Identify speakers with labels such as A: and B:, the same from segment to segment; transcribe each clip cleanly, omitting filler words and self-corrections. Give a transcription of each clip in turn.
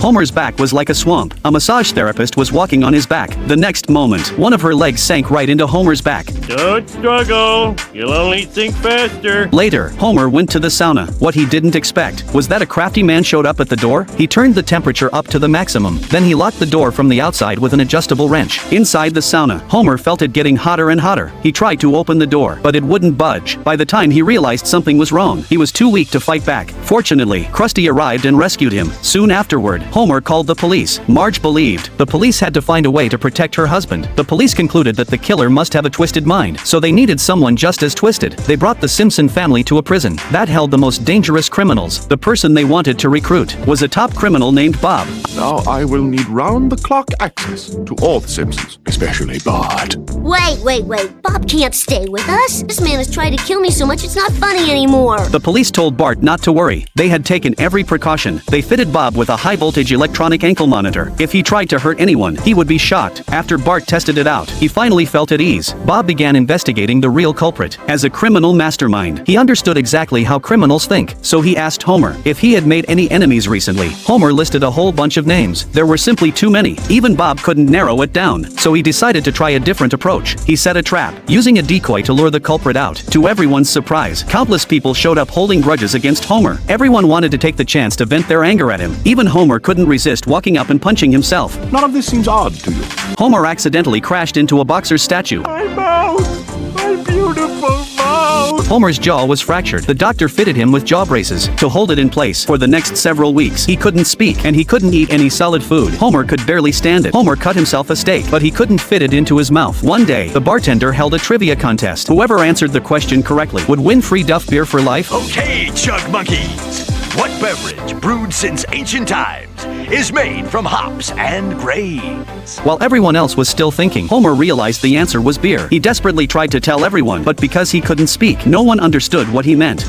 A: Homer's back was like a swamp. A massage therapist was walking on his back. The next moment, one of her legs sank right into Homer's back.
B: Don't struggle. You'll only sink faster.
A: Later, Homer went to the sauna. What he didn't expect was that a crafty man showed up at the door. He turned the temperature up to the maximum. Then he locked the door from the outside with an adjustable wrench. Inside the sauna, Homer felt it getting hotter and hotter. He tried to open the door, but it wouldn't budge. By the time he realized something was wrong, he was too weak to fight back. Fortunately, Krusty arrived and rescued him. Soon afterward, Homer called the police. Marge believed the police had to find a way to protect her husband. The police concluded that the killer must have a twisted mind, so they needed someone just as twisted. They brought the Simpson family to a prison that held the most dangerous criminals. The person they wanted to recruit was a top criminal named Bob.
C: Now I will need round-the-clock access to all the Simpsons, especially Bart.
D: Wait. Bob can't stay with us. This man has tried to kill me so much it's not funny anymore.
A: The police told Bart not to worry. They had taken every precaution. They fitted Bob with a high-voltage electronic ankle monitor. If he tried to hurt anyone, he would be shot. After Bart tested it out, he finally felt at ease. Bob began investigating the real culprit. As a criminal mastermind, he understood exactly how criminals think, so he asked Homer if he had made any enemies recently. Homer listed a whole bunch of names. There were simply too many. Even Bob couldn't narrow it down, so he decided to try a different approach. He set a trap, using a decoy to lure the culprit out. To everyone's surprise, countless people showed up holding grudges against Homer. Everyone wanted to take the chance to vent their anger at him. Even Homer couldn't resist walking up and punching himself.
C: None of this seems odd to you.
A: Homer accidentally crashed into a boxer's statue.
B: My mouth! My beautiful mouth!
A: Homer's jaw was fractured. The doctor fitted him with jaw braces to hold it in place for the next several weeks. He couldn't speak, and he couldn't eat any solid food. Homer could barely stand it. Homer cut himself a steak, but he couldn't fit it into his mouth. One day, the bartender held a trivia contest. Whoever answered the question correctly would win free Duff beer for life.
E: Okay, Chug Monkeys. What beverage, brewed since ancient times, is made from hops and grains?
A: While everyone else was still thinking, Homer realized the answer was beer. He desperately tried to tell everyone, but because he couldn't speak, no one understood what he meant.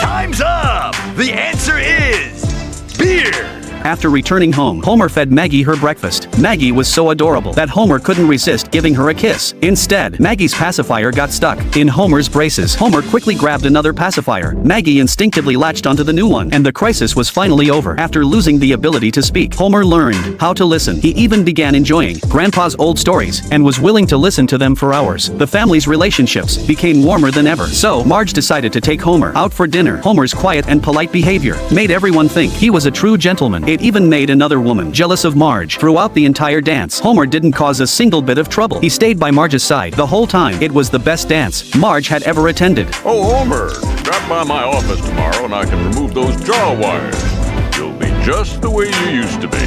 E: Time's up! The answer is beer!
A: After returning home, Homer fed Maggie her breakfast. Maggie was so adorable that Homer couldn't resist giving her a kiss. Instead, Maggie's pacifier got stuck in Homer's braces. Homer quickly grabbed another pacifier. Maggie instinctively latched onto the new one, and the crisis was finally over. After losing the ability to speak, Homer learned how to listen. He even began enjoying Grandpa's old stories and was willing to listen to them for hours. The family's relationships became warmer than ever. So, Marge decided to take Homer out for dinner. Homer's quiet and polite behavior made everyone think he was a true gentleman. It even made another woman jealous of Marge. Throughout the entire dance, Homer didn't cause a single bit of trouble. He stayed by Marge's side the whole time. It was the best dance Marge had ever attended.
F: Oh, Homer, drop by my office tomorrow and I can remove those jaw wires. You'll be just the way you used to be.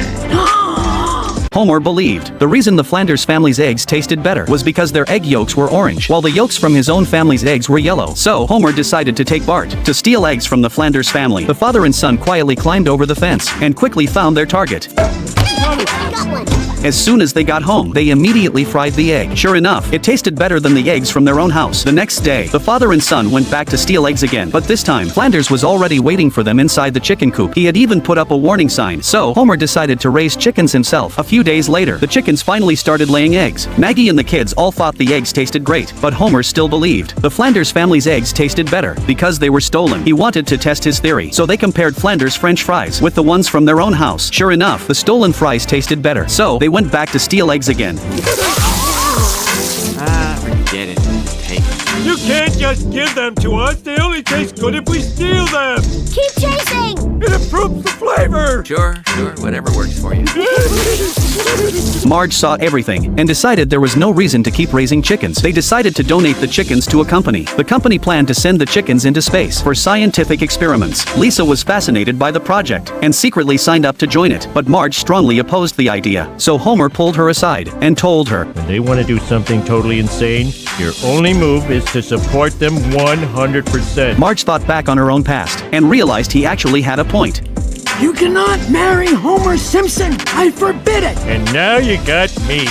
A: Homer believed the reason the Flanders family's eggs tasted better was because their egg yolks were orange, while the yolks from his own family's eggs were yellow. So, Homer decided to take Bart to steal eggs from the Flanders family. The father and son quietly climbed over the fence and quickly found their target.
D: I got one.
A: As soon as they got home, they immediately fried the egg. Sure enough, it tasted better than the eggs from their own house. The next day, the father and son went back to steal eggs again, but this time, Flanders was already waiting for them inside the chicken coop. He had even put up a warning sign, so Homer decided to raise chickens himself. A few days later, the chickens finally started laying eggs. Maggie and the kids all thought the eggs tasted great, but Homer still believed the Flanders family's eggs tasted better because they were stolen. He wanted to test his theory, so they compared Flanders French fries with the ones from their own house. Sure enough, the stolen fries tasted better, so they went back to steal eggs again.
G: Forget it. Take it.
B: You can't just give them to us. They only taste good if we steal them.
D: Keep chasing!
B: It improves the flavor.
G: Sure, whatever works for you.
A: Marge saw everything and decided there was no reason to keep raising chickens. They decided to donate the chickens to a company. The company planned to send the chickens into space for scientific experiments. Lisa was fascinated by the project and secretly signed up to join it, but Marge strongly opposed the idea. So Homer pulled her aside and told her,
B: When they want to do something totally insane, your only move is to support them 100%.
A: Marge thought back on her own past and realized he actually had a point.
H: You cannot marry Homer Simpson. I forbid it.
B: And now you got me.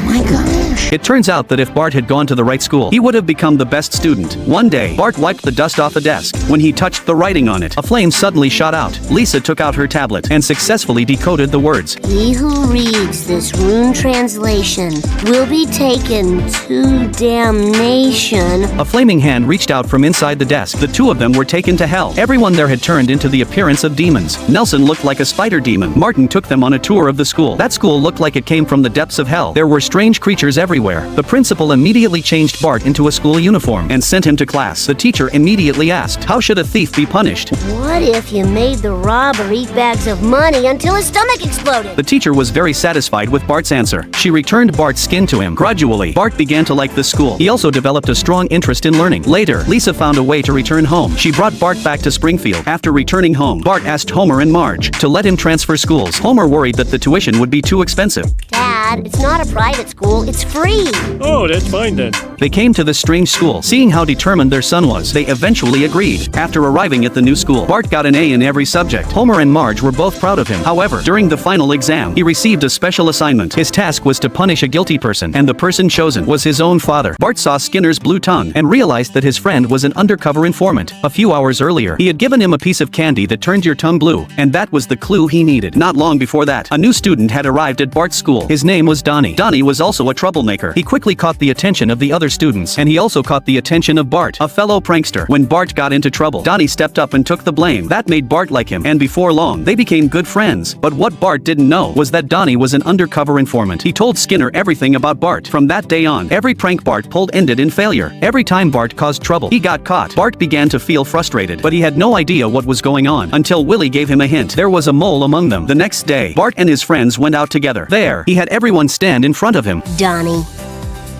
H: my gosh.
A: It turns out that if Bart had gone to the right school, he would have become the best student. One day, Bart wiped the dust off a desk. When he touched the writing on it, a flame suddenly shot out. Lisa took out her tablet and successfully decoded the words.
D: He who reads this rune translation will be taken to damnation.
A: A flaming hand reached out from inside the desk. The two of them were taken to hell. Everyone there had turned into the appearance of demons. Nelson looked like a spider demon. Martin took them on a tour of the school. That school looked like it came from the depths of hell. There were strange creatures everywhere. The principal immediately changed Bart into a school uniform and sent him to class. The teacher immediately asked, how should a thief be punished?
D: What if you made the robber eat bags of money until his stomach exploded?
A: The teacher was very satisfied with Bart's answer. She returned Bart's skin to him. Gradually, Bart began to like the school. He also developed a strong interest in learning. Later, Lisa found a way to return home. She brought Bart back to Springfield. After returning home, Bart asked Homer and Marge to let him transfer schools. Homer worried that the tuition would be too expensive.
D: Dad, it's not a private school, it's free.
B: Oh, that's fine then.
A: They came to the strange school. Seeing how determined their son was, they eventually agreed. After arriving at the new school, Bart got an A in every subject. Homer and Marge were both proud of him. However, during the final exam, he received a special assignment. His task was to punish a guilty person, and the person chosen was his own father. Bart saw Skinner's blue tongue and realized that his friend was an undercover informant. A few hours earlier, he had given him a piece of candy that turned your tongue blue, and that was the clue he needed. Not long before that, a new student had arrived at Bart's school. His name was Donnie. Donnie was also a troublemaker. He quickly caught the attention of the other students, and he also caught the attention of Bart, a fellow prankster. When Bart got into trouble, Donnie stepped up and took the blame. That made Bart like him, and before long, they became good friends. But what Bart didn't know was that Donnie was an undercover informant. He told Skinner everything about Bart. From that day on, every prank Bart pulled ended in failure. Every time Bart caused trouble, he got caught. Bart began to feel frustrated, but he had no idea what was going on until Willie gave him a hint. There was a mole among them. The next day, Bart and his friends went out together. There, he had everyone stand in front of him.
D: Donnie.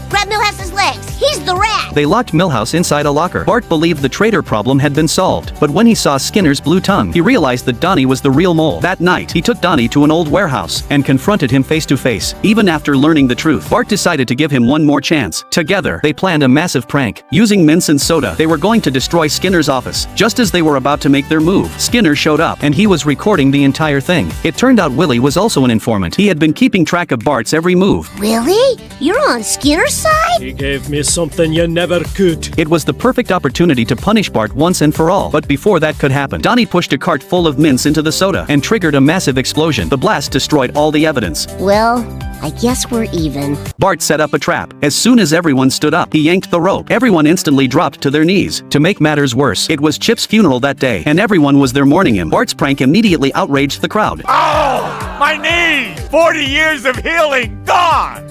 D: Grab Millhouse's legs. He's the rat.
A: They locked Milhouse inside a locker. Bart believed the traitor problem had been solved, but when he saw Skinner's blue tongue, he realized that Donnie was the real mole. That night, he took Donnie to an old warehouse and confronted him face to face. Even after learning the truth, Bart decided to give him one more chance. Together, they planned a massive prank. Using mints and soda, they were going to destroy Skinner's office. Just as they were about to make their move, Skinner showed up, and he was recording the entire thing. It turned out Willie was also an informant. He had been keeping track of Bart's every move.
D: Willie? You're on Skinner's side?
I: He gave me something you never could.
A: It was the perfect opportunity to punish Bart once and for all. But before that could happen, Donnie pushed a cart full of mints into the soda and triggered a massive explosion. The blast destroyed all the evidence.
D: Well, I guess we're even.
A: Bart set up a trap. As soon as everyone stood up, he yanked the rope. Everyone instantly dropped to their knees. To make matters worse, it was Chip's funeral that day, and everyone was there mourning him. Bart's prank immediately outraged the crowd.
E: Oh, my knee! 40 years of healing gone!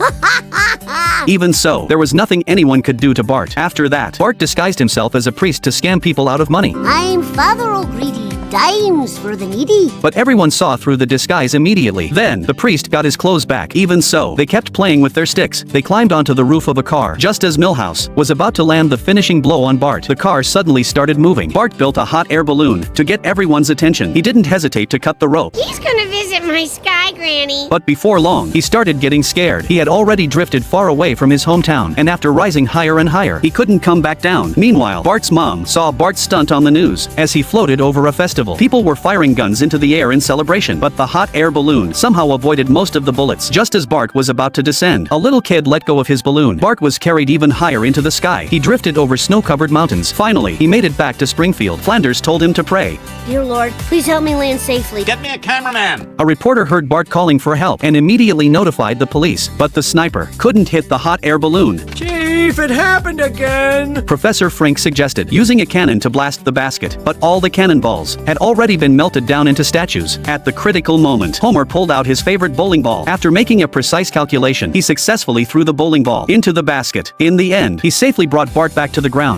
A: Even so, there was nothing anyone could do to Bart. After that, Bart disguised himself as a priest to scam people out of money.
D: I'm Father O'Grady. Dimes for the needy.
A: But everyone saw through the disguise immediately. Then, the priest got his clothes back. Even so, they kept playing with their sticks. They climbed onto the roof of a car. Just as Milhouse was about to land the finishing blow on Bart, the car suddenly started moving. Bart built a hot air balloon to get everyone's attention. He didn't hesitate to cut the rope.
D: He's gonna visit my sky granny.
A: But before long, he started getting scared. He had already drifted far away from his hometown, and after rising higher and higher, he couldn't come back down. Meanwhile, Bart's mom saw Bart's stunt on the news as he floated over a festival. People were firing guns into the air in celebration, but the hot air balloon somehow avoided most of the bullets. Just as Bart was about to descend, a little kid let go of his balloon. Bart was carried even higher into the sky. He drifted over snow-covered mountains. Finally, he made it back to Springfield. Flanders told him to pray.
D: Dear Lord, please help me land safely.
E: Get me a cameraman!
A: A reporter heard Bart calling for help and immediately notified the police, but the sniper couldn't hit the hot air balloon.
I: Chief, it happened again.
A: Professor Frink suggested using a cannon to blast the basket, but all the cannonballs had already been melted down into statues. At the critical moment, Homer pulled out his favorite bowling ball. After making a precise calculation, he successfully threw the bowling ball into the basket. In the end, he safely brought Bart back to the ground.